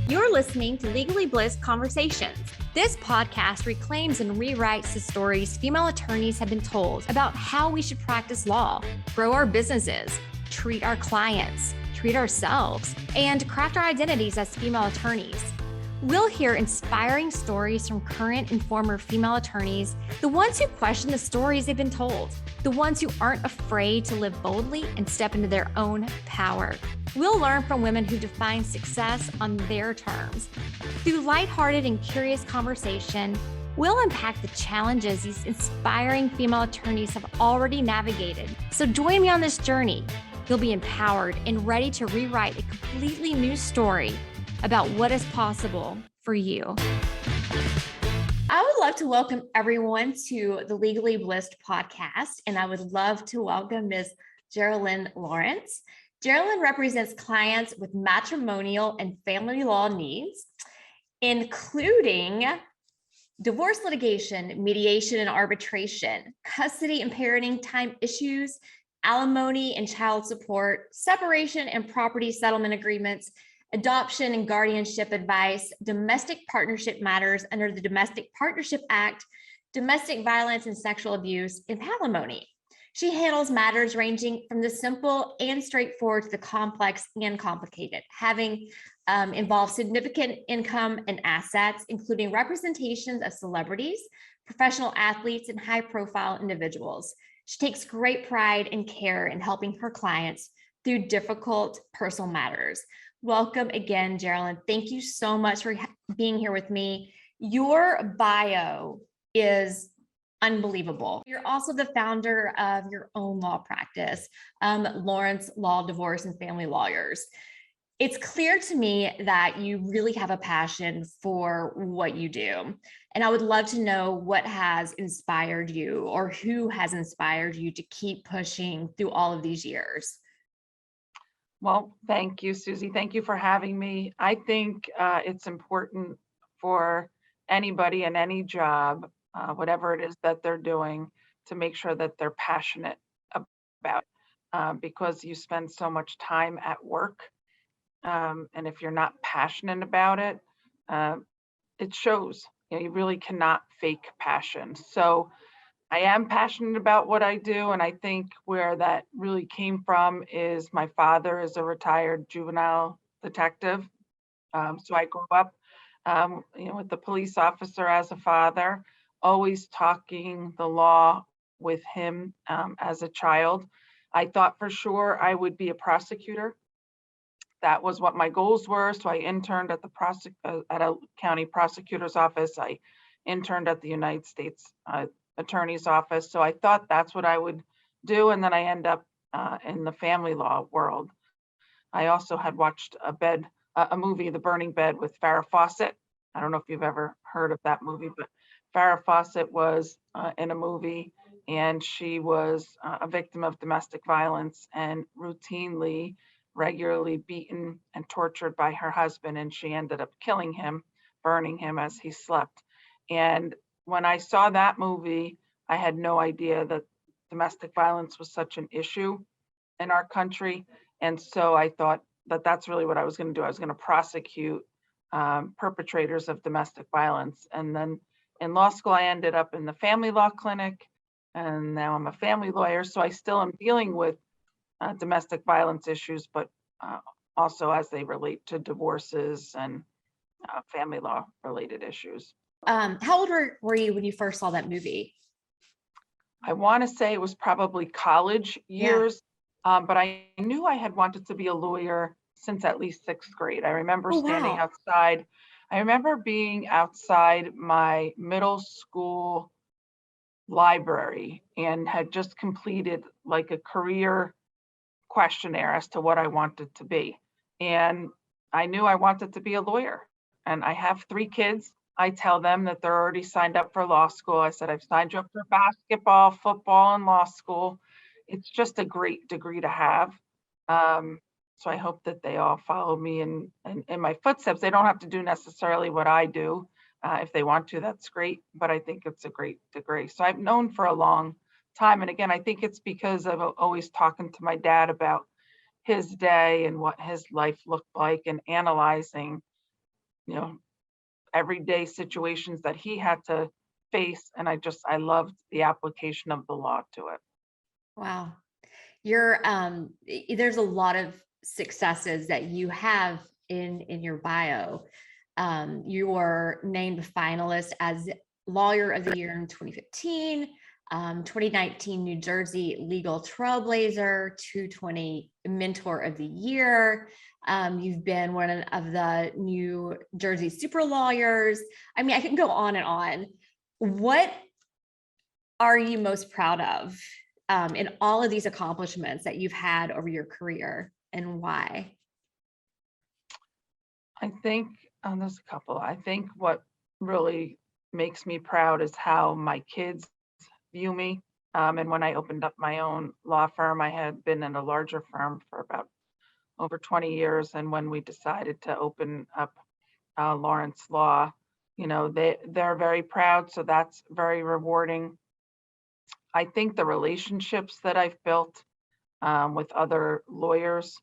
You're listening to Legally Blissed Conversations. This podcast reclaims and rewrites the stories female attorneys have been told about how we should practice law, grow our businesses, treat our clients, treat ourselves, and craft our identities as female attorneys. We'll hear inspiring stories from current and former female attorneys, the ones who question the stories they've been told, the ones who aren't afraid to live boldly and step into their own power. We'll learn from women who define success on their terms. Through lighthearted and curious conversation, we'll unpack the challenges these inspiring female attorneys have already navigated. So join me on this journey. You'll be empowered and ready to rewrite a completely new story about what is possible for you. I would love to welcome everyone to the Legally Blissed podcast, and I would love to welcome Ms. Jeralyn Lawrence. Jeralyn represents clients with matrimonial and family law needs, including divorce litigation, mediation and arbitration, custody and parenting time issues, alimony and child support, separation and property settlement agreements, adoption and guardianship advice, domestic partnership matters under the Domestic Partnership Act, domestic violence and sexual abuse, and alimony. She handles matters ranging from the simple and straightforward to the complex and complicated, having involved significant income and assets, including representations of celebrities, professional athletes, and high-profile individuals. She takes great pride and care in helping her clients through difficult personal matters. Welcome again, Jeralyn. Thank you so much for being here with me. Your bio is unbelievable. You're also the founder of your own law practice, Lawrence Law, Divorce, and Family Lawyers. It's clear to me that you really have a passion for what you do. And I would love to know what has inspired you or who has inspired you to keep pushing through all of these years. Well, thank you, Susie. Thank you for having me. I think it's important for anybody in any job, whatever it is that they're doing, to make sure that they're passionate about it, because you spend so much time at work. And if you're not passionate about it, it shows. You really cannot fake passion. So I am passionate about what I do, and I think where that really came from is my father is a retired juvenile detective. So I grew up, with the police officer as a father, always talking the law with him as a child. I thought for sure I would be a prosecutor. That was what my goals were. So I interned at at a county prosecutor's office. I interned at the United States Attorney's office. So I thought that's what I would do. And then I end up in the family law world. I also had watched a movie, The Burning Bed, with Farrah Fawcett. I don't know if you've ever heard of that movie, but Farrah Fawcett was in a movie, and she was a victim of domestic violence and routinely, regularly beaten and tortured by her husband. And she ended up killing him, burning him as he slept. And when I saw that movie, I had no idea that domestic violence was such an issue in our country. And so I thought that that's really what I was going to do. I was going to prosecute perpetrators of domestic violence. And then in law school, I ended up in the family law clinic, and now I'm a family lawyer. So I still am dealing with domestic violence issues, but also as they relate to divorces and family law related issues. How old were you when you first saw that movie? I want to say it was probably college years, but I knew I had wanted to be a lawyer since at least sixth grade. I remember standing outside. I remember being outside my middle school library and had just completed like a career questionnaire as to what I wanted to be. And I knew I wanted to be a lawyer. And I have 3 kids. I tell them that they're already signed up for law school. I said, I've signed you up for basketball, football, and law school. It's just a great degree to have. So I hope that they all follow me in my footsteps. They don't have to do necessarily what I do. If they want to, that's great. But I think it's a great degree. So I've known for a long time. And again, I think it's because of always talking to my dad about his day and what his life looked like and analyzing you know, everyday situations that he had to face. And I loved the application of the law to it. Wow. There's a lot of successes that you have in your bio. You were named finalist as Lawyer of the Year in 2015, 2019 New Jersey Legal Trailblazer, 2020 Mentor of the Year. You've been one of the New Jersey Super Lawyers. I mean, I can go on and on. What are you most proud of in all of these accomplishments that you've had over your career, and why? I think there's a couple. I think what really makes me proud is how my kids view me. And when I opened up my own law firm, I had been in a larger firm for about over 20 years. And when we decided to open up Lawrence Law, they're very proud. So that's very rewarding. I think the relationships that I've built with other lawyers,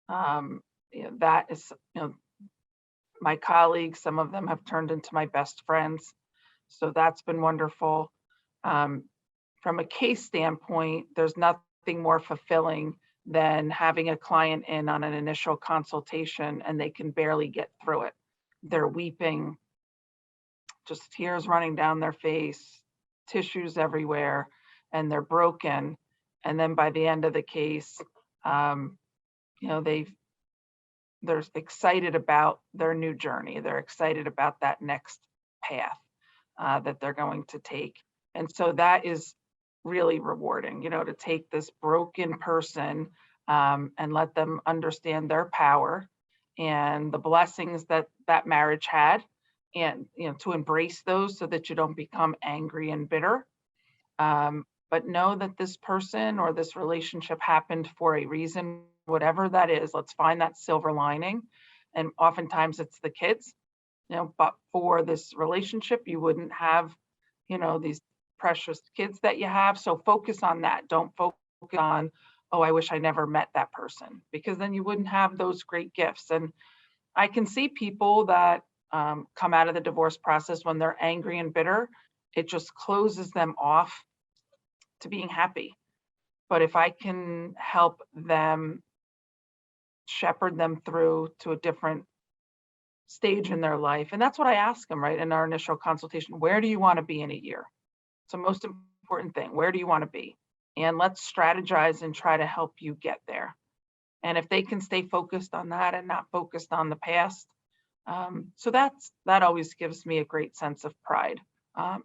that is, my colleagues, some of them have turned into my best friends. So that's been wonderful. From a case standpoint, there's nothing more fulfilling than having a client in on an initial consultation and they can barely get through it. They're weeping, just tears running down their face, tissues everywhere, and they're broken. And then by the end of the case, they're excited about their new journey. They're excited about that next path that they're going to take. And so that is really rewarding, to take this broken person and let them understand their power and the blessings that that marriage had, and to embrace those so that you don't become angry and bitter. But know that this person or this relationship happened for a reason, whatever that is. Let's find that silver lining. And oftentimes it's the kids, but for this relationship, you wouldn't have, these precious kids that you have. So focus on that. Don't focus on, oh, I wish I never met that person, because then you wouldn't have those great gifts. And I can see people that come out of the divorce process when they're angry and bitter. It just closes them off to being happy. But if I can help them, shepherd them through to a different stage in their life, and that's what I ask them, right, in our initial consultation: where do you want to be in a year? It's the most important thing. Where do you want to be? And let's strategize and try to help you get there. And if they can stay focused on that and not focused on the past, so that always gives me a great sense of pride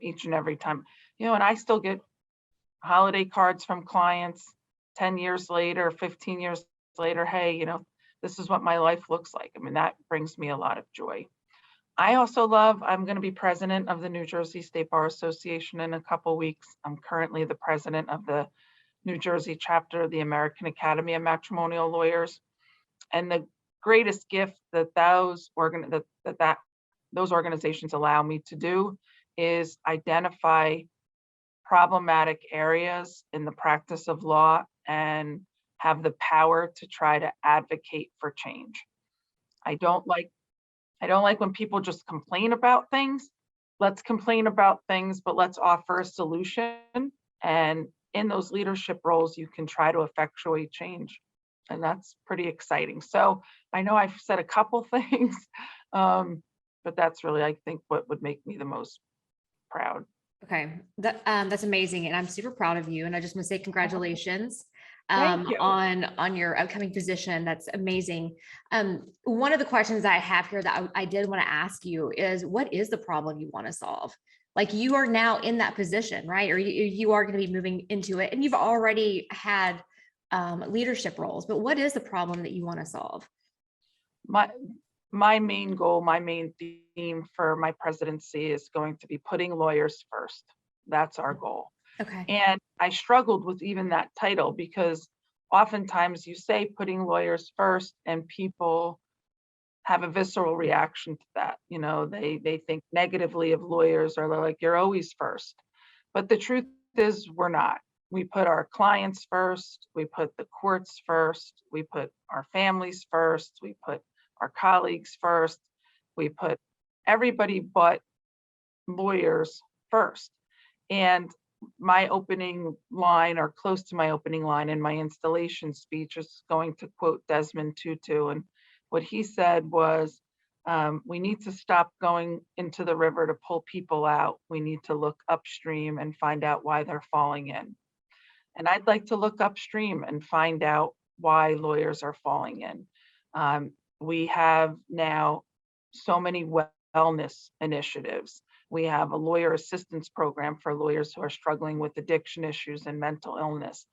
each and every time. And I still get holiday cards from clients 10 years later, 15 years later. Hey, this is what my life looks like. I mean, that brings me a lot of joy. I also I'm going to be president of the New Jersey State Bar Association in a couple weeks. I'm currently the president of the New Jersey chapter of the American Academy of Matrimonial Lawyers. And the greatest gift that those organizations allow me to do is identify problematic areas in the practice of law and have the power to try to advocate for change. I don't like when people just complain about things. Let's complain about things, but let's offer a solution. And in those leadership roles, you can try to effectuate change. And that's pretty exciting. So I know I've said a couple things, but that's really, I think, what would make me the most proud. Okay, that's amazing, and I'm super proud of you. And I just want to say congratulations Thank you. on your upcoming position. That's amazing. One of the questions I have here that I did want to ask you is, what is the problem you want to solve? Like, you are now in that position, right? Or you are going to be moving into it, and you've already had leadership roles. But what is the problem that you want to solve? My main goal, my main theme for my presidency is going to be putting lawyers first. That's our goal. Okay. And I struggled with even that title, because oftentimes you say putting lawyers first and people have a visceral reaction to that. They think negatively of lawyers, or they're like, you're always first. But the truth is, we're not. We put our clients first. We put the courts first. We put our families first. We put our colleagues first. We put everybody but lawyers first. And my opening line, or close to my opening line in my installation speech, is going to quote Desmond Tutu. And what he said was, we need to stop going into the river to pull people out. We need to look upstream and find out why they're falling in. And I'd like to look upstream and find out why lawyers are falling in. We have now so many wellness initiatives. We have a lawyer assistance program for lawyers who are struggling with addiction issues and mental illness.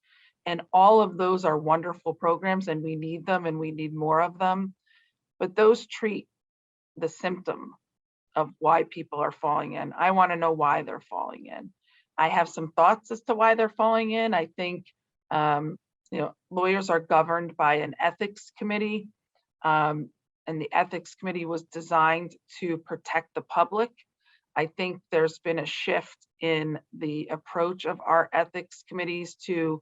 And all of those are wonderful programs, and we need them, and we need more of them. But those treat the symptom of why people are falling in. I want to know why they're falling in. I have some thoughts as to why they're falling in. I think lawyers are governed by an ethics committee, and the ethics committee was designed to protect the public. I think there's been a shift in the approach of our ethics committees to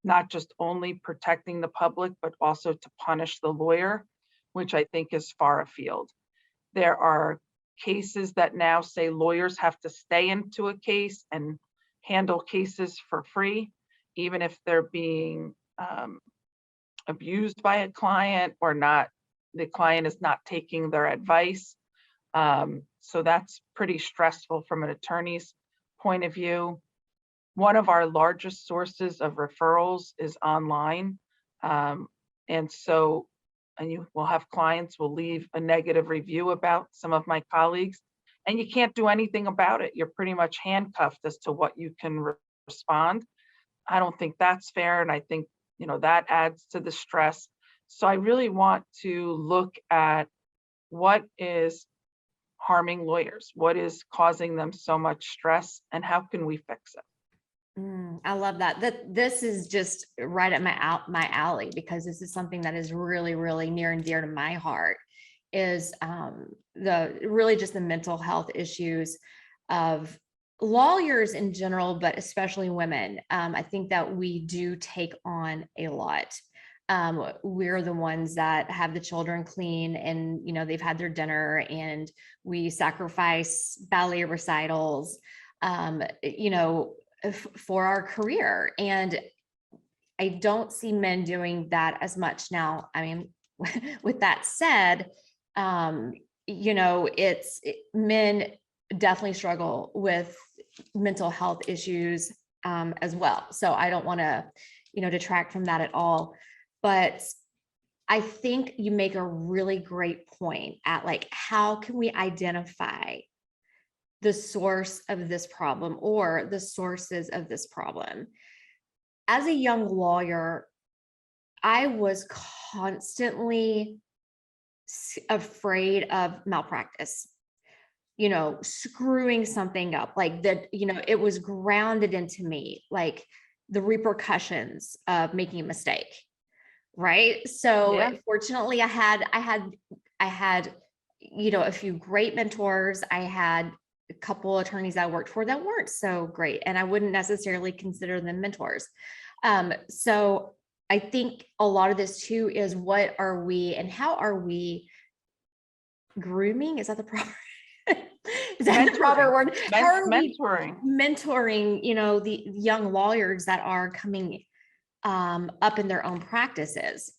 not just only protecting the public, but also to punish the lawyer, which I think is far afield. There are cases that now say lawyers have to stay into a case and handle cases for free, even if they're being abused by a client or not, the client is not taking their advice. So that's pretty stressful from an attorney's point of view. One of our largest sources of referrals is online. And you will have clients will leave a negative review about some of my colleagues, and you can't do anything about it. You're pretty much handcuffed as to what you can respond. I don't think that's fair. And I think, that adds to the stress. So I really want to look at what is harming lawyers, what is causing them so much stress, and how can we fix it? I love that. This is just right at my alley, because this is something that is really, really near and dear to my heart, is the mental health issues of lawyers in general, but especially women. I think that we do take on a lot. We're the ones that have the children clean and, they've had their dinner, and we sacrifice ballet recitals, for our career. And I don't see men doing that as much now. I mean, with that said, men definitely struggle with mental health issues as well. So I don't want to, detract from that at all. But I think you make a really great point at how can we identify the source of this problem or the sources of this problem? As a young lawyer, I was constantly afraid of malpractice, screwing something up that, it was grounded into me, the repercussions of making a mistake. Right. So yeah. Fortunately I had, a few great mentors. I had a couple attorneys I worked for that weren't so great, and I wouldn't necessarily consider them mentors. So I think a lot of this too is what are we and how are we grooming? Is that the proper? Is that the proper word? How are we mentoring, the young lawyers that are coming up in their own practices?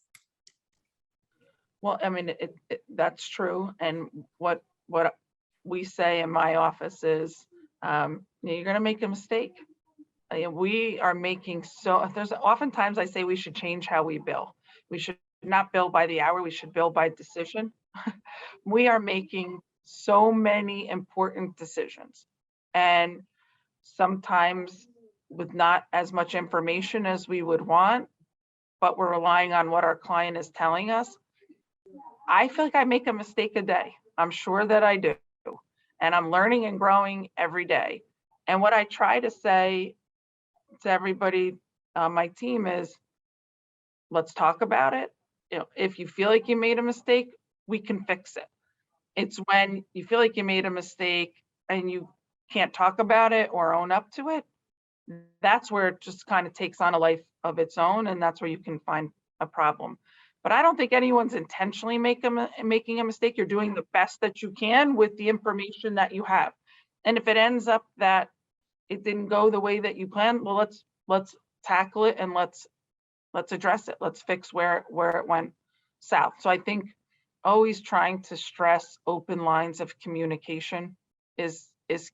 Well, I mean, that's true. And what we say in my office is, you're going to make a mistake. We are making there's oftentimes I say we should change how we bill. We should not bill by the hour. We should bill by decision. We are making so many important decisions, and sometimes with not as much information as we would want, but we're relying on what our client is telling us. I feel like I make a mistake a day. I'm sure that I do. And I'm learning and growing every day. And what I try to say to everybody on my team is, let's talk about it. If you feel like you made a mistake, we can fix it. It's when you feel like you made a mistake and you can't talk about it or own up to it, that's where it just kind of takes on a life of its own. And that's where you can find a problem. but I don't think anyone's intentionally making a mistake. You're doing the best that you can with the information that you have. And if it ends up that it didn't go the way that you planned, well, let's tackle it and let's address it. Let's fix where it went south. So I think always trying to stress open lines of communication is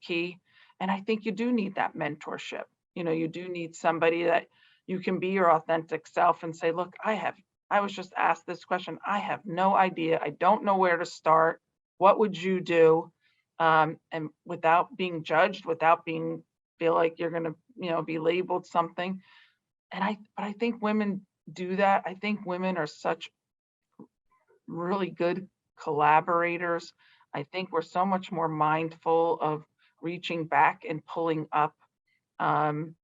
key. And I think you do need that mentorship. You do need somebody that you can be your authentic self and say, look, I was just asked this question. I have no idea. I don't know where to start. What would you do? And without being judged, without feel like you're going to, be labeled something. But I think women do that. I think women are such really good collaborators. I think we're so much more mindful of reaching back and pulling up. And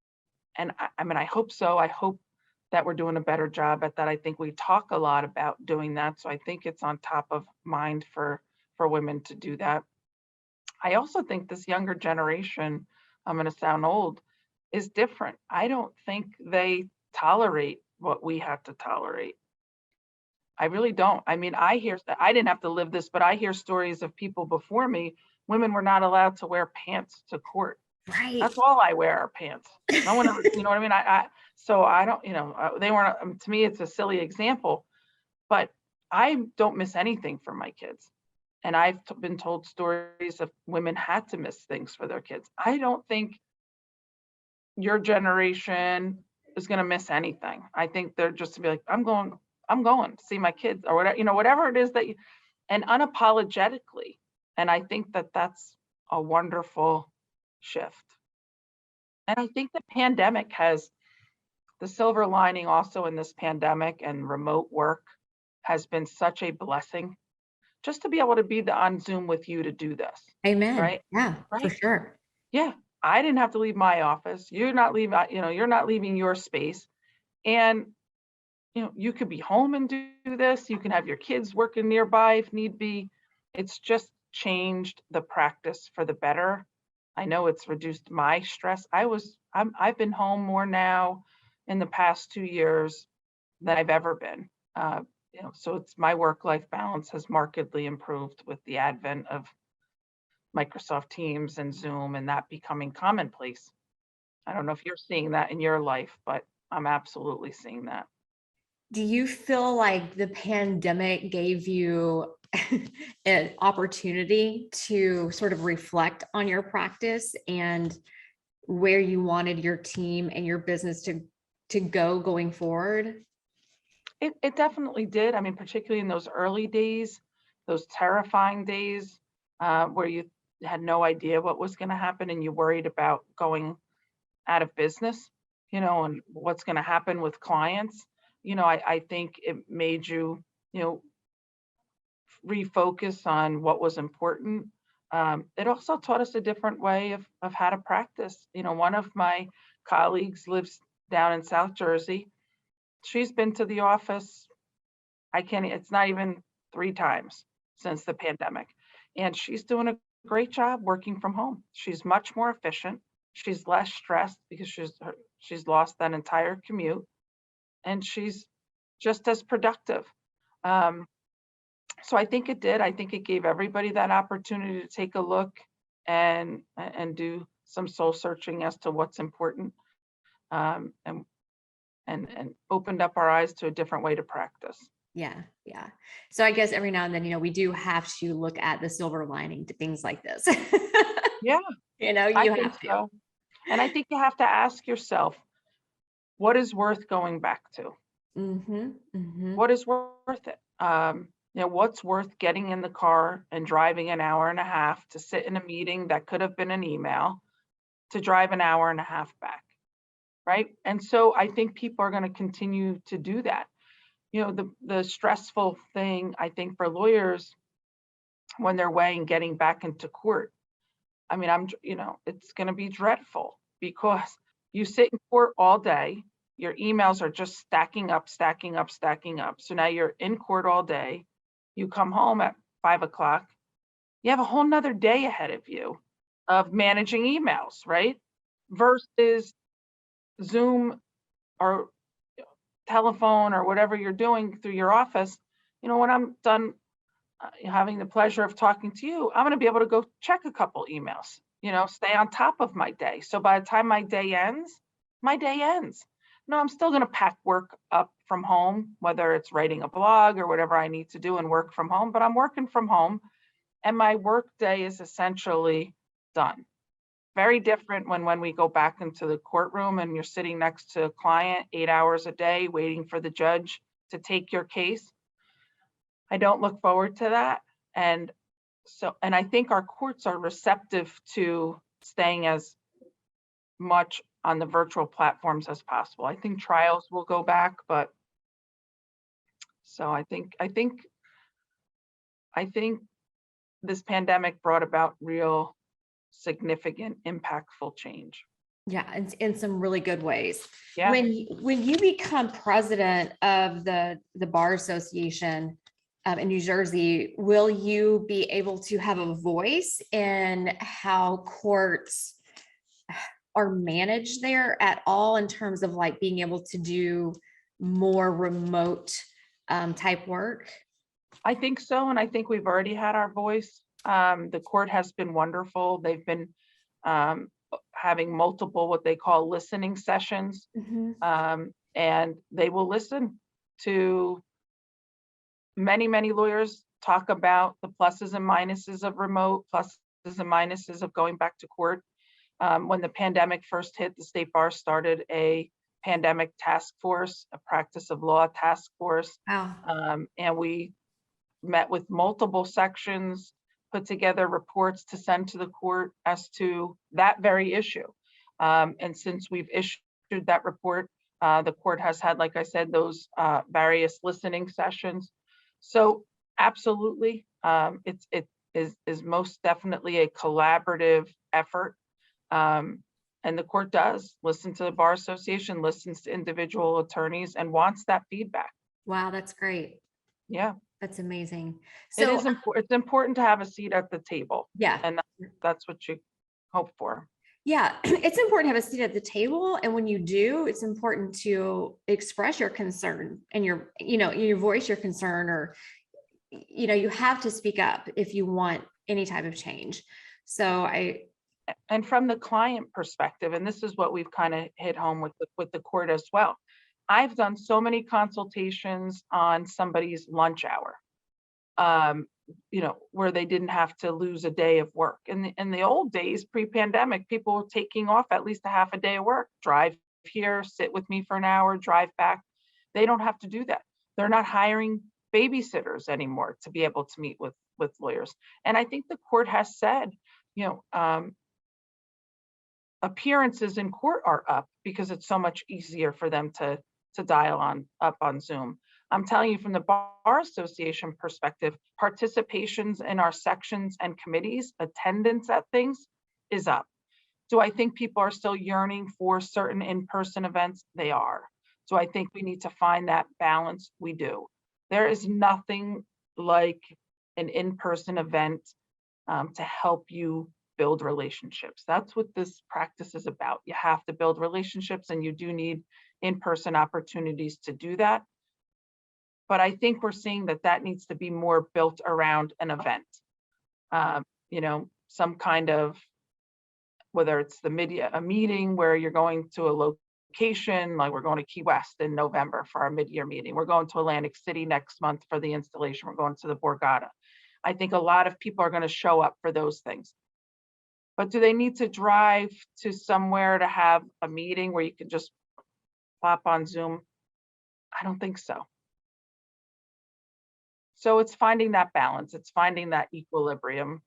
I mean, I hope so. I hope that we're doing a better job at that. I think we talk a lot about doing that. So I think it's on top of mind for women to do that. I also think this younger generation, I'm going to sound old, is different. I don't think they tolerate what we have to tolerate. I really don't. I mean, I didn't have to live this, but I hear stories of people before me. Women were not allowed to wear pants to court. Right. That's all I wear are pants. No one ever, you know what I mean? So I don't, they weren't, to me, it's a silly example, but I don't miss anything from my kids. And I've been told stories of women had to miss things for their kids. I don't think your generation is going to miss anything. I think they're just to be like, I'm going to see my kids or whatever, whatever it is and unapologetically. And I think that that's a wonderful shift. And I think the pandemic has the silver lining also in this pandemic, and remote work has been such a blessing just to be able to be on Zoom with you to do this. Amen. Right? Yeah, right. For sure. Yeah. I didn't have to leave my office. You're not leaving your space. And, you could be home and do this. You can have your kids working nearby if need be. It's just changed the practice for the better. I know it's reduced my stress. I've been home more now in the past 2 years than I've ever been. So it's my work-life balance has markedly improved with the advent of Microsoft Teams and Zoom and that becoming commonplace. I don't know if you're seeing that in your life, but I'm absolutely seeing that. Do you feel like the pandemic gave you an opportunity to sort of reflect on your practice and where you wanted your team and your business to go going forward? It definitely did. I mean, particularly in those early days, those terrifying days where you had no idea what was going to happen and you worried about going out of business, and what's going to happen with clients. I think it made you, refocus on what was important. It also taught us a different way of how to practice. One of my colleagues lives down in South Jersey. She's been to the office, it's not even 3 times since the pandemic. And she's doing a great job working from home. She's much more efficient. She's less stressed because she's lost that entire commute, and she's just as productive. So I think it did. I think it gave everybody that opportunity to take a look and do some soul searching as to what's important, and opened up our eyes to a different way to practice. Yeah. So I guess every now and then, we do have to look at the silver lining to things like this. Yeah. You have to. So. And I think you have to ask yourself, what is worth going back to? What is worth it? What's worth getting in the car and driving an hour and a half to sit in a meeting that could have been an email to drive an hour and a half back, right? And so I think people are going to continue to do that. The stressful thing, I think, for lawyers when they're weighing getting back into court, I mean, it's going to be dreadful because you sit in court all day. Your emails are just stacking up. So now you're in court all day. You come home at 5:00. You have a whole nother day ahead of you of managing emails, right? Versus Zoom or telephone or whatever you're doing through your office, when I'm done having the pleasure of talking to you, I'm going to be able to go check a couple emails, stay on top of my day. So by the time my day ends, my day ends. No, I'm still going to pack work up from home, whether it's writing a blog or whatever I need to do and work from home, but I'm working from home and my work day is essentially done. Very different when we go back into the courtroom and you're sitting next to a client 8 hours a day waiting for the judge to take your case. I don't look forward to that. And I think our courts are receptive to staying as much on the virtual platforms as possible. I think trials will go back, but so I think this pandemic brought about real significant, impactful change. Yeah, in some really good ways. Yeah. When you become president of the Bar Association in New Jersey, will you be able to have a voice in how courts are managed there at all, in terms of like being able to do more remote type work? I think so. And I think we've already had our voice. The court has been wonderful. They've been having multiple, what they call listening sessions. Mm-hmm. And they will listen to many lawyers talk about the pluses and minuses of remote, pluses and minuses of going back to court. When the pandemic first hit, the State Bar started a pandemic task force, a practice of law task force. Wow. And we met with multiple sections, put together reports to send to the court as to that very issue. And since we've issued that report, the court has had, like I said, those various listening sessions. So absolutely, it is most definitely a collaborative effort. And the court does listen to the Bar Association, listens to individual attorneys, and wants that feedback. Wow, that's great. Yeah. That's amazing. So it's important to have a seat at the table. Yeah. And that's what you hope for. Yeah, it's important to have a seat at the table. And when you do, it's important to express your concern and you voice your concern, or, you have to speak up if you want any type of change. And from the client perspective, and this is what we've kind of hit home with the court as well. I've done so many consultations on somebody's lunch hour, where they didn't have to lose a day of work. In the old days, pre-pandemic, people were taking off at least a half a day of work, drive here, sit with me for an hour, drive back. They don't have to do that. They're not hiring babysitters anymore to be able to meet with lawyers. And I think the court has said, appearances in court are up because it's so much easier for them to dial up on Zoom. I'm telling you, from the Bar Association perspective, participations in our sections and committees, attendance at things is up. Do I think people are still yearning for certain in-person events? They are. So I think we need to find that balance. We do. There is nothing like an in-person event to help you build relationships. That's what this practice is about. You have to build relationships, and you do need in-person opportunities to do that. But I think we're seeing that needs to be more built around an event. Some kind of, whether it's a meeting where you're going to a location, like we're going to Key West in November for our mid-year meeting. We're going to Atlantic City next month for the installation. We're going to the Borgata. I think a lot of people are going to show up for those things. But do they need to drive to somewhere to have a meeting where you can just pop on Zoom? I don't think so. So it's finding that balance. It's finding that equilibrium.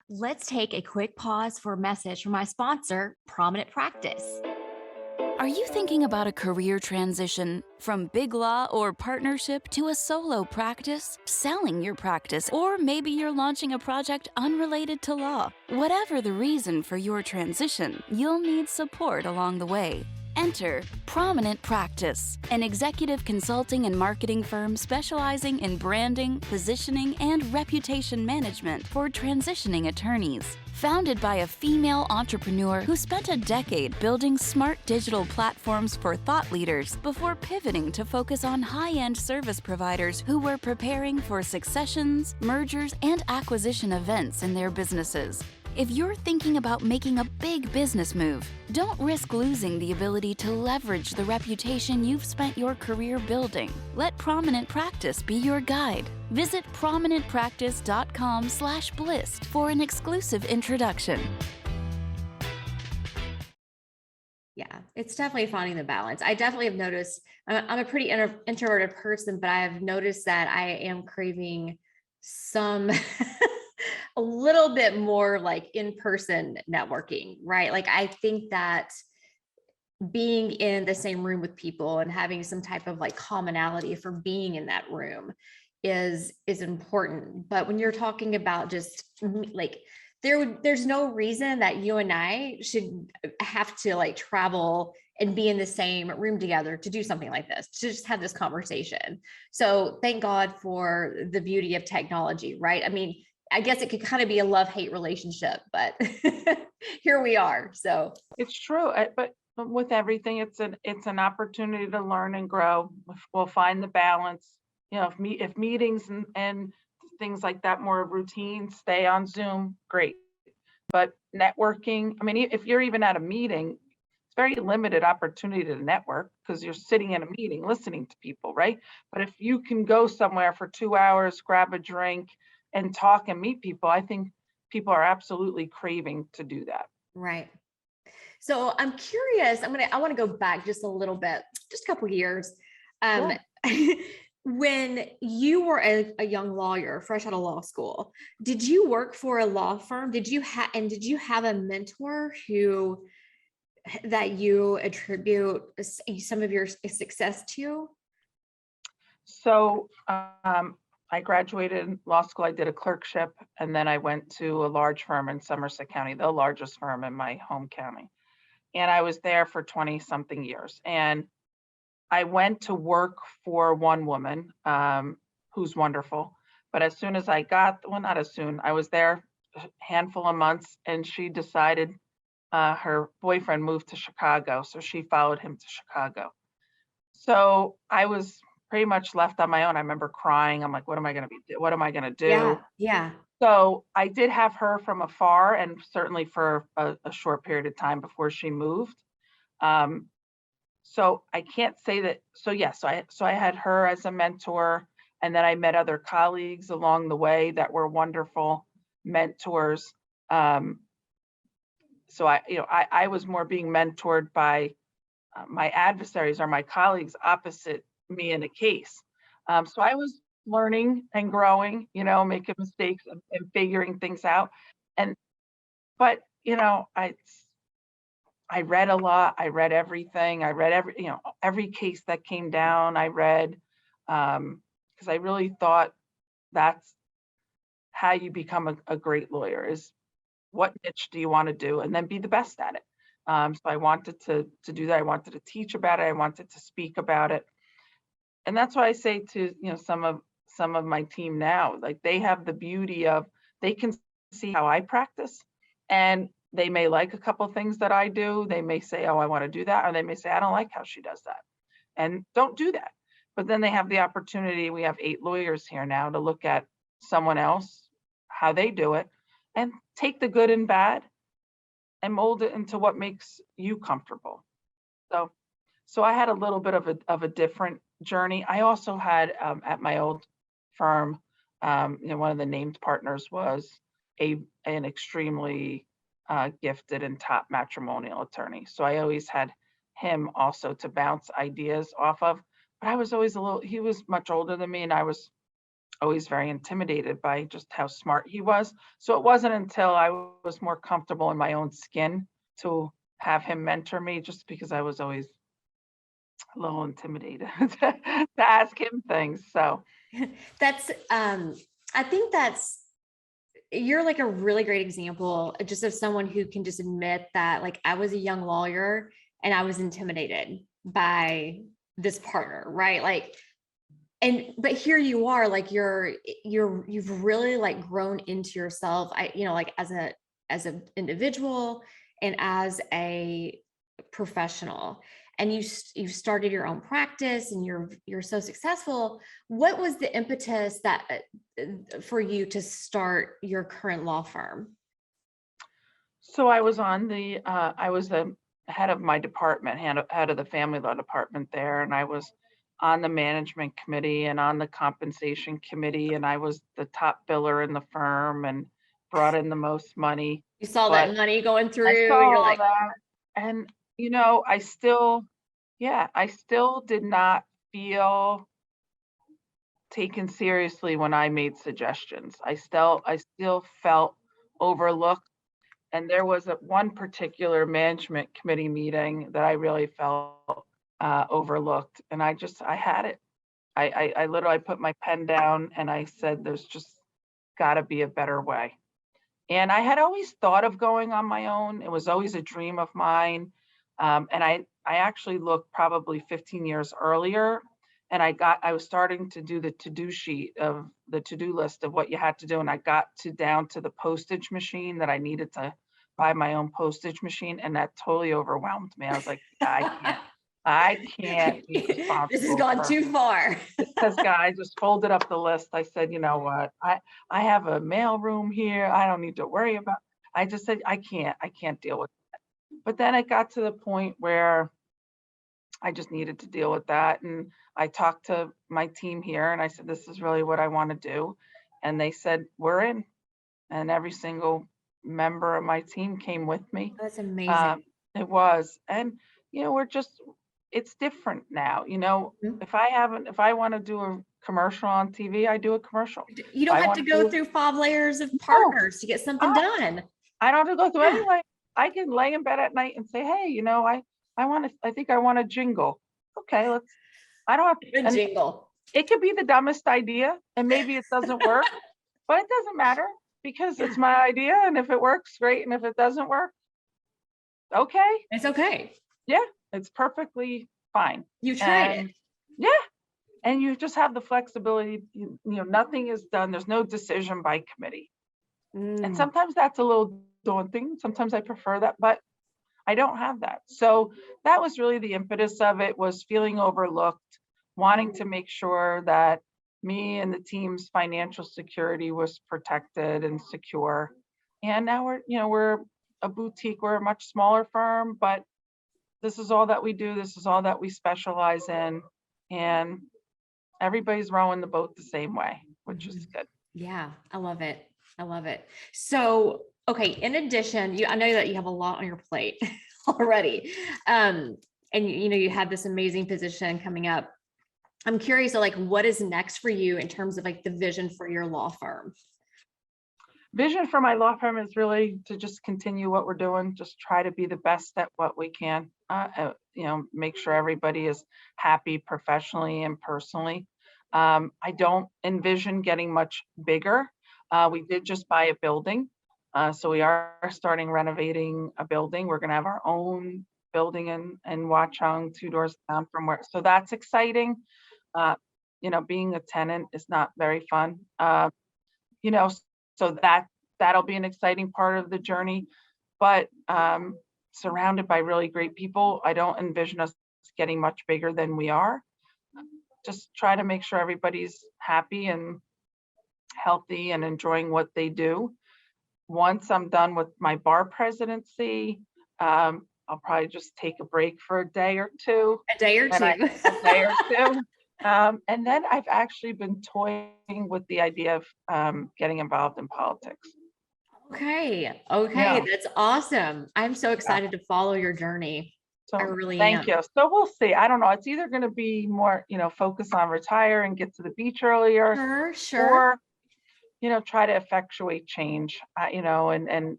Let's take a quick pause for a message from my sponsor, Prominent Practice. Are you thinking about a career transition from big law or partnership to a solo practice, selling your practice, or maybe you're launching a project unrelated to law? Whatever the reason for your transition, you'll need support along the way. Enter Prominent Practice, an executive consulting and marketing firm specializing in branding, positioning, and reputation management for transitioning attorneys. Founded by a female entrepreneur who spent a decade building smart digital platforms for thought leaders before pivoting to focus on high-end service providers who were preparing for successions, mergers, and acquisition events in their businesses. If you're thinking about making a big business move, don't risk losing the ability to leverage the reputation you've spent your career building. Let Prominent Practice be your guide. Visit prominentpractice.com/blissed for an exclusive introduction. Yeah, it's definitely finding the balance. I definitely have noticed, I'm a pretty introverted person, but I have noticed that I am craving some a little bit more like in-person networking, right? Like I think that being in the same room with people and having some type of like commonality for being in that room is important. But when you're talking about just like there's no reason that you and I should have to like travel and be in the same room together to do something like this, to just have this conversation. So thank God for the beauty of technology, right? I mean, I guess it could kind of be a love-hate relationship, but here we are. So It's true, but with everything, it's an opportunity to learn and grow. We'll find the balance. You know, if meetings and things like that, more routine, stay on Zoom, great. But networking, I mean, if you're even at a meeting, it's very limited opportunity to network because you're sitting in a meeting listening to people, right? But if you can go somewhere for 2 hours, grab a drink, and talk and meet people, I think people are absolutely craving to do that. right. So I'm curious, I want to go back just a little bit, just a couple years. Sure. When you were a young lawyer, fresh out of law school, did you work for a law firm? Did you have a mentor that you attribute some of your success to? So I graduated law school, I did a clerkship, and then I went to a large firm in Somerset County, the largest firm in my home county. And I was there for 20 something years. And I went to work for one woman who's wonderful. But as soon as not as soon, I was there a handful of months and she decided her boyfriend moved to Chicago. So she followed him to Chicago. So I was pretty much left on my own. I remember crying. I'm like, what am I going to do? Yeah. So I did have her from afar and certainly for a short period of time before she moved. So I can't say that. So yes, so I had her as a mentor, and then I met other colleagues along the way that were wonderful mentors. So I was more being mentored by my adversaries or my colleagues opposite me in a case. So I was learning and growing, making mistakes and figuring things out. But I read a lot. I read everything. I read every case that came down. I read because I really thought that's how you become a great lawyer, is what niche do you want to do and then be the best at it. So I wanted to do that. I wanted to teach about it. I wanted to speak about it. And that's why I say to some of my team now, like they have the beauty of they can see how I practice, and they may like a couple things that I do. They may say, oh, I want to do that. Or they may say, I don't like how she does that. And don't do that. But then they have the opportunity. We have 8 lawyers here now to look at someone else, how they do it, and take the good and bad and mold it into what makes you comfortable. So I had a little bit of a different journey. I also had at my old firm, one of the named partners was an extremely gifted and top matrimonial attorney. So I always had him also to bounce ideas off of. But I was always he was much older than me, and I was always very intimidated by just how smart he was. So it wasn't until I was more comfortable in my own skin to have him mentor me, just because I was always a little intimidated to ask him things. So That's I think you're like a really great example just of someone who can just admit that, like, I was a young lawyer and I was intimidated by this partner, right? Like, but here you are, like you've really like grown into yourself. Like as an individual and as a professional, and you've started your own practice and you're so successful. What was the impetus that for you to start your current law firm? So I was I was the head of my department, head of the family law department there, and I was on the management committee and on the compensation committee, and I was the top biller in the firm and brought in the most money. You saw But that money going through, I and saw you're all like, that, and I still did not feel taken seriously when I made suggestions. I still felt overlooked. And there was one particular management committee meeting that I really felt overlooked. And I had it. I literally put my pen down and I said, there's just got to be a better way. And I had always thought of going on my own. It was always a dream of mine. And I actually looked probably 15 years earlier, and I was starting to do the to-do sheet of the to-do list of what you had to do. And I got down to the postage machine that I needed to buy my own postage machine. And that totally overwhelmed me. I was like, I can't be responsible. This has gone too far. This guy just folded up the list. I said, you know what? I have a mail room here. I don't need to worry about. I just said, I can't deal with it. But then it got to the point where I just needed to deal with that. And I talked to my team here and I said, this is really what I want to do. And they said, we're in. And every single member of my team came with me. That's amazing. It was. And, it's different now. Mhm. If I want to do a commercial on TV, I do a commercial. You don't have to go through 5 layers of partners to get something done. I don't have to go through Yeah. anyway. I can lay in bed at night and say, hey, I think I want a jingle. Okay, I don't have Good jingle. It could be the dumbest idea and maybe it doesn't work, but it doesn't matter because it's my idea. And if it works, great. And if it doesn't work, okay. It's okay. Yeah, it's perfectly fine. You tried it. Yeah. And you just have the flexibility, nothing is done. There's no decision by committee. And sometimes that's a little daunting. Sometimes I prefer that, but I don't have that. So that was really the impetus of it, was feeling overlooked, wanting to make sure that me and the team's financial security was protected and secure. And now we're a boutique, we're a much smaller firm, but this is all that we do. This is all that we specialize in. And everybody's rowing the boat the same way, which is good. Yeah, I love it. I love it. So, okay, in addition, I know that you have a lot on your plate already. And you have this amazing position coming up. I'm curious, like, what is next for you in terms of like the vision for your law firm? Vision for my law firm is really to just continue what we're doing, just try to be the best at what we can, make sure everybody is happy professionally and personally. I don't envision getting much bigger. We did just buy a building. So we are starting renovating a building. We're going to have our own building in Watchung, 2 doors down from where. So that's exciting. Being a tenant is not very fun. So that'll be an exciting part of the journey. But surrounded by really great people, I don't envision us getting much bigger than we are. Just try to make sure everybody's happy and healthy and enjoying what they do. Once I'm done with my bar presidency, I'll probably just take a break for a day or two. A day or two. And then I've actually been toying with the idea of getting involved in politics. Okay. Yeah. That's awesome. I'm so excited to follow your journey. So I really thank am. you. So we'll see. I don't know. It's either going to be more, focus on retire and get to the beach earlier, Sure. or, try to effectuate change, and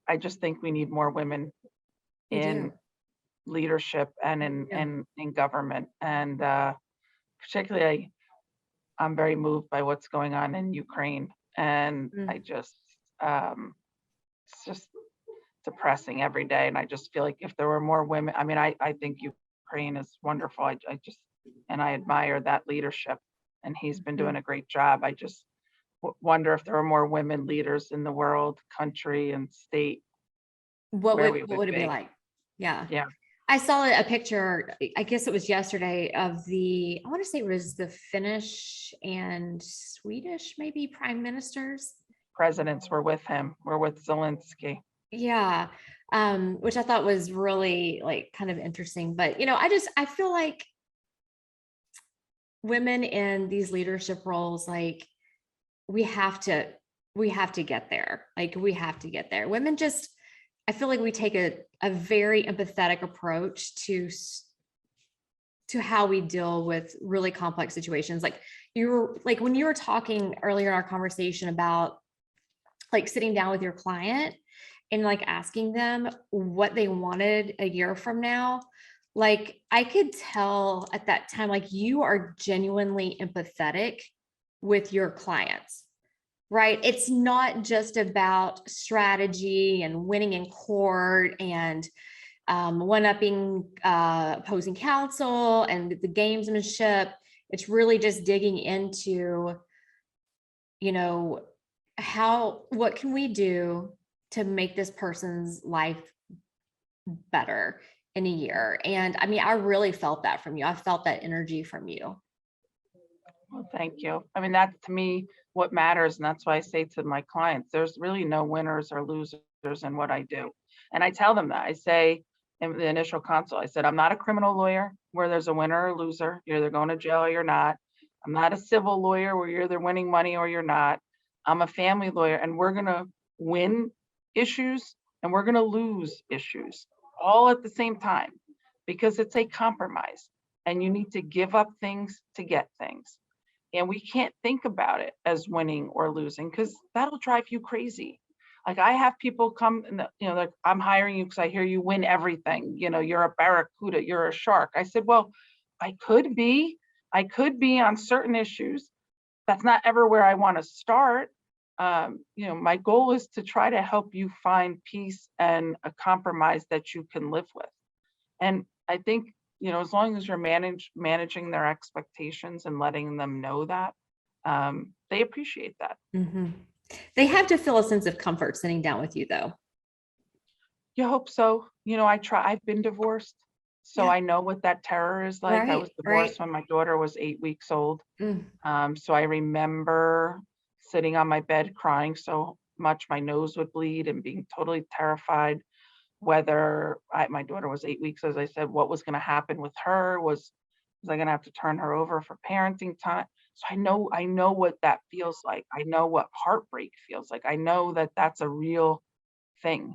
I just think we need more women in leadership and in government. And particularly, I'm very moved by what's going on in Ukraine. And I just, it's depressing every day. And I just feel like if there were more women, I mean, I think Ukraine is wonderful. And I admire that leadership, and he's been doing a great job. I just wonder if there were more women leaders in the world, country, and state, where we What would would it be be. like? Yeah. Yeah. I saw a picture, I guess it was yesterday, of I want to say it was the Finnish and Swedish, maybe prime ministers. Presidents were with him. We're with Zelensky. Yeah. Which I thought was really like kind of interesting. But, I feel like women in these leadership roles, like we have to get there. Like we have to get there. Women just, I feel like we take a very empathetic approach to how we deal with really complex situations. Like when you were talking earlier in our conversation about like sitting down with your client and like asking them what they wanted a year from now, like I could tell at that time, like you are genuinely empathetic with your clients. Right. It's not just about strategy and winning in court and one-upping opposing counsel and the gamesmanship. It's really just digging into, what can we do to make this person's life better in a year? And I mean, I really felt that from you. I felt that energy from you. Well, thank you. I mean, that's to me what matters. And that's why I say to my clients, there's really no winners or losers in what I do. And I tell them that. I say in the initial consult, I said, I'm not a criminal lawyer where there's a winner or loser. You're either going to jail or you're not. I'm not a civil lawyer where you're either winning money or you're not. I'm a family lawyer, and we're going to win issues and we're going to lose issues all at the same time, because it's a compromise and you need to give up things to get things. And we can't think about it as winning or losing, because that'll drive you crazy. Like I have people come and, like, I'm hiring you because I hear you win everything. You're a barracuda, you're a shark. I said, well, I could be on certain issues. That's not ever where I want to start. My goal is to try to help you find peace and a compromise that you can live with. And I think, as long as you're managing their expectations and letting them know that, they appreciate that. Mm-hmm. They have to feel a sense of comfort sitting down with you, though. You hope so. I've been divorced, so Yeah. I know what that terror is like. I was divorced when my daughter was 8 weeks old. So I remember sitting on my bed crying so much my nose would bleed and being totally terrified whether my daughter was 8 weeks, as I said, what was going to happen with her. Was I going to have to turn her over for parenting time? So I know what that feels like. I know what heartbreak feels like. I know that that's a real thing,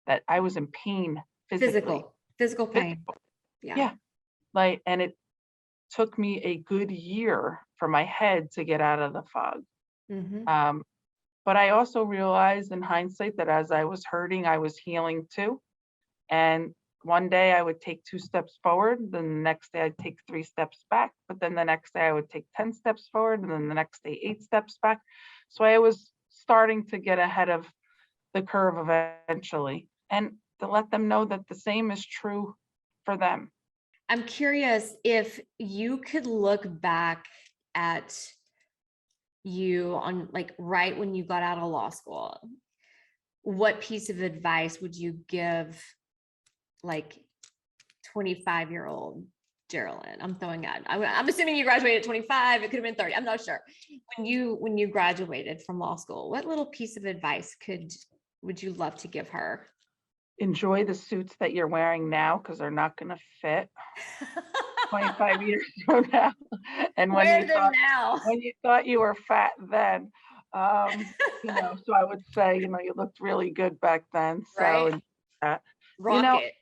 that I was in pain physically. Physical pain. Yeah. Like, and it took me a good year for my head to get out of the fog. Mm-hmm. But I also realized in hindsight that as I was hurting, I was healing too. And one day I would take 2 steps forward, then the next day I'd take 3 steps back, but then the next day I would take 10 steps forward, and then the next day 8 steps back. So I was starting to get ahead of the curve eventually, and to let them know that the same is true for them. I'm curious if you could look back at you on like right when you got out of law school, what piece of advice would you give like 25-year-old Jeralyn? I'm throwing out. I'm assuming you graduated at 25. It could have been 30. I'm not sure. When you graduated from law school, what little piece of advice would you love to give her? Enjoy the suits that you're wearing now, because they're not going to fit 25 years from now. And when you thought you were fat then, so I would say, you looked really good back then. Right. So, Rock it.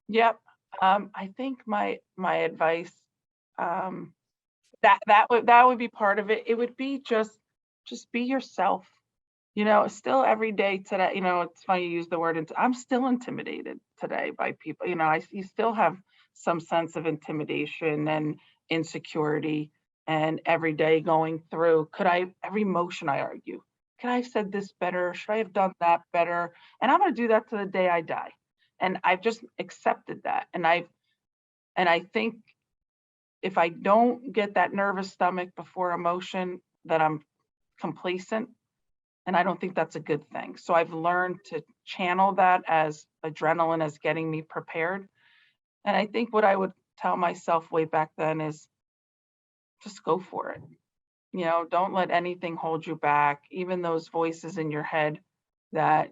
Yep. I think my advice, that would be part of it. It would be just be yourself. Still every day today, it's funny you use the word, I'm still intimidated today by people. You still have some sense of intimidation and insecurity, and every day going through, every emotion I argue, could I have said this better? Should I have done that better? And I'm going to do that to the day I die. And I've just accepted that. And I think if I don't get that nervous stomach before emotion, that I'm complacent. And I don't think that's a good thing. So I've learned to channel that as adrenaline as getting me prepared. And I think what I would tell myself way back then is just go for it. Don't let anything hold you back, even those voices in your head that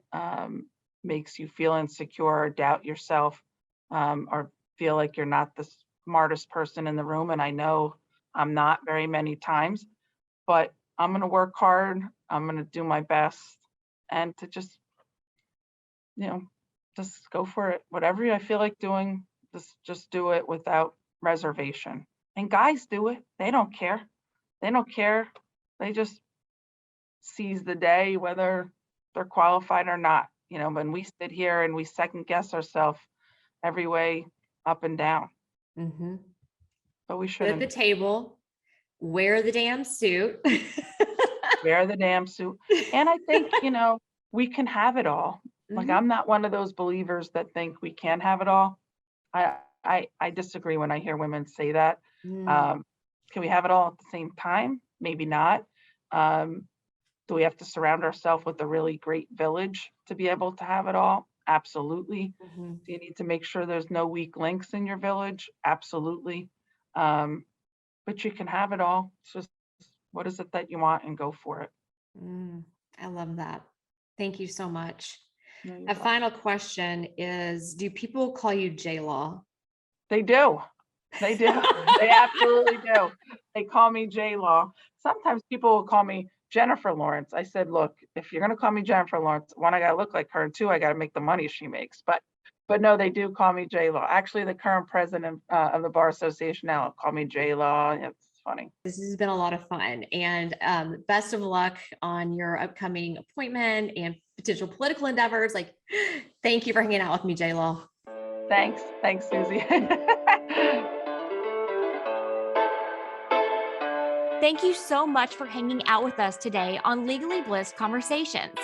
makes you feel insecure or doubt yourself, or feel like you're not the smartest person in the room. And I know I'm not very many times, but I'm going to work hard. I'm going to do my best, and to just go for it. Whatever I feel like doing, just do it without reservation. And guys do it. They don't care. They just seize the day, whether they're qualified or not. When we sit here and we second guess ourselves every way up and down. Mm-hmm. But we Sit shouldn't. at the table, wear the damn suit. Wear the damn suit. And I think, we can have it all. Like, I'm not one of those believers that think we can have it all. I disagree when I hear women say that. Can we have it all at the same time? Maybe not. Do we have to surround ourselves with a really great village to be able to have it all? Absolutely. Do you need to make sure there's no weak links in your village? Absolutely. But you can have it all. It's just, what is it that you want, and go for it. I love that. Thank you so much. No, you're A welcome. final question is, do people call you J-Law? They do. They absolutely do. They call me J-Law. Sometimes people will call me Jennifer Lawrence. I said, look, if you're going to call me Jennifer Lawrence, one, I got to look like her, and two, I got to make the money she makes. But no, they do call me J-Law. Actually, the current president of the Bar Association now call me J-Law. It's funny. This has been a lot of fun, and best of luck on your upcoming appointment and potential political endeavors. Thank you for hanging out with me, J-Law. Thanks, Susie. Thank you so much for hanging out with us today on Legally Blissed Conversations.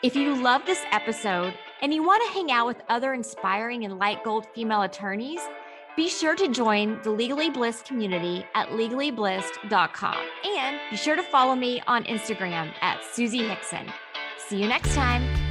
If you love this episode and you want to hang out with other inspiring and light gold female attorneys, be sure to join the Legally Blissed community at legallyblissed.com. And be sure to follow me on Instagram at Susie Hickson. See you next time.